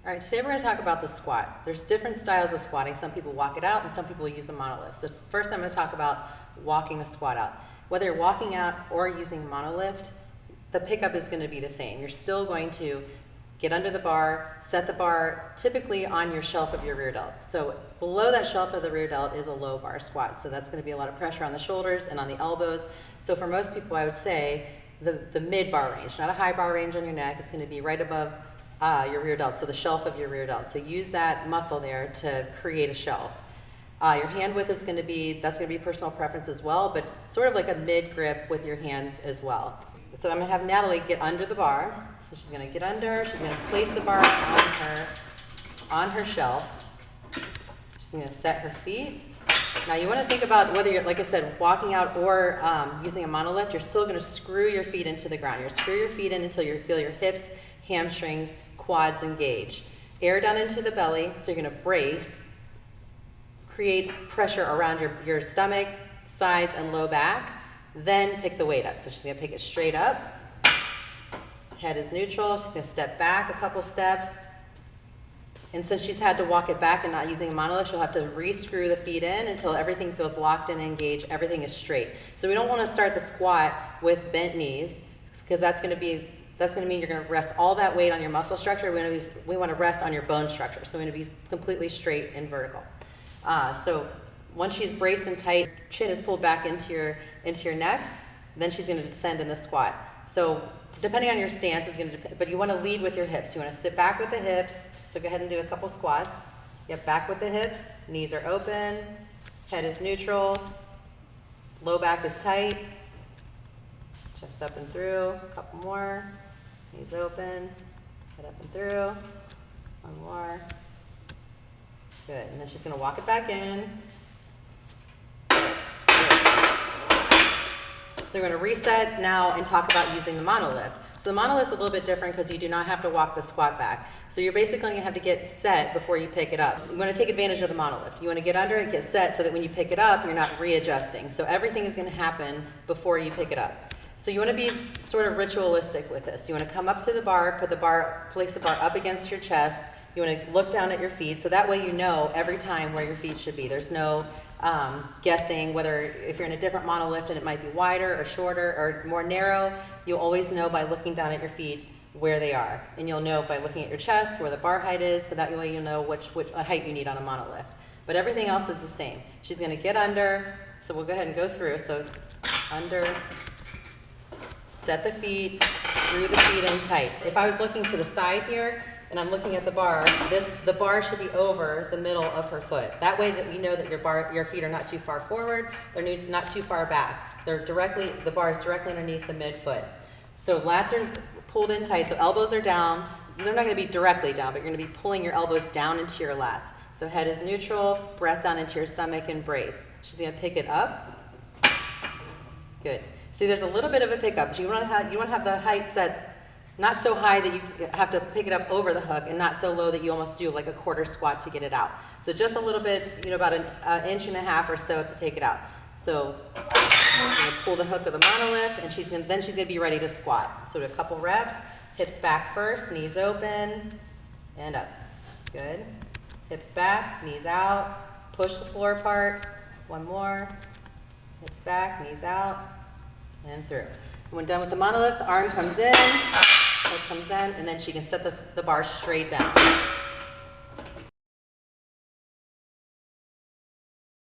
All right, today we're going to talk about the squat. There's different styles of squatting. Some people walk it out and some people use a monolift. So first I'm going to talk about walking the squat out. Whether you're walking out or using a monolift, the pickup is going to be the same. You're still going to get under the bar, set the bar typically on your shelf of your rear delts. So below that shelf of the rear delt is a low bar squat. So that's going to be a lot of pressure on the shoulders and on the elbows. So for most people, I would say the mid bar range, not a high bar range on your neck. It's going to be right above your rear delt, so the shelf of your rear delt. So use that muscle there to create a shelf. Your hand width is going to be, that's going to be personal preference as well, but sort of like a mid grip with your hands as well. So I'm going to have Natalie get under the bar. So she's going to get under, she's going to place the bar on her shelf. She's going to set her feet. Now you want to think about whether you're, like I said, walking out or using a monolift, you're still going to screw your feet into the ground. You're going to screw your feet in until you feel your hips, hamstrings, quads engage. Air down into the belly, so you're going to brace, create pressure around your stomach, sides, and low back, then pick the weight up. So she's going to pick it straight up. Head is neutral. She's going to step back a couple steps. And since she's had to walk it back and not using a monolift, she'll have to re-screw the feet in until everything feels locked and engaged, everything is straight. So we don't want to start the squat with bent knees, because that's going to mean you're going to rest all that weight on your muscle structure. We want to rest on your bone structure. So we're going to be completely straight and vertical. So once she's braced and tight, chin is pulled back into your neck, then she's going to descend in the squat. So depending on your stance is going to depend, but you want to lead with your hips. You want to sit back with the hips. So go ahead and do a couple squats. Yep, back with the hips. Knees are open. Head is neutral. Low back is tight. Chest up and through. A couple more. Knees open. Head up and through. One more. Good. And then she's going to walk it back in. So we're going to reset now and talk about using the monolift. So the monolift is a little bit different because you do not have to walk the squat back. So you're basically going to have to get set before you pick it up. You want to take advantage of the monolift. You want to get under it, get set, so that when you pick it up, you're not readjusting. So everything is going to happen before you pick it up. So you want to be sort of ritualistic with this. You want to come up to the bar, place the bar up against your chest. You want to look down at your feet, so that way you know every time where your feet should be. There's no guessing whether if you're in a different monolift and it might be wider or shorter or more narrow. You'll always know by looking down at your feet where they are. And you'll know by looking at your chest where the bar height is, so that way you'll know which height you need on a monolift. But everything else is the same. She's going to get under, so we'll go ahead and go through. So under, set the feet, screw the feet in tight. If I was looking to the side here, and I'm looking at the bar, the bar should be over the middle of her foot. That way that we know that your feet are not too far forward, they're not too far back. The bar is directly underneath the midfoot. So lats are pulled in tight, so elbows are down. They're not going to be directly down, but you're going to be pulling your elbows down into your lats. So head is neutral, breath down into your stomach and brace. She's going to pick it up. Good. See, there's a little bit of a pickup, but you want to have the height set not so high that you have to pick it up over the hook, and not so low that you almost do like a quarter squat to get it out. So just a little bit, about an inch and a half or so to take it out. So I'm going to pull the hook of the monolift, and then she's going to be ready to squat. So a couple reps, hips back first, knees open, and up. Good. Hips back, knees out, push the floor apart. One more. Hips back, knees out, and through. When done with the monolift, the arm comes in, and then she can set the bar straight down.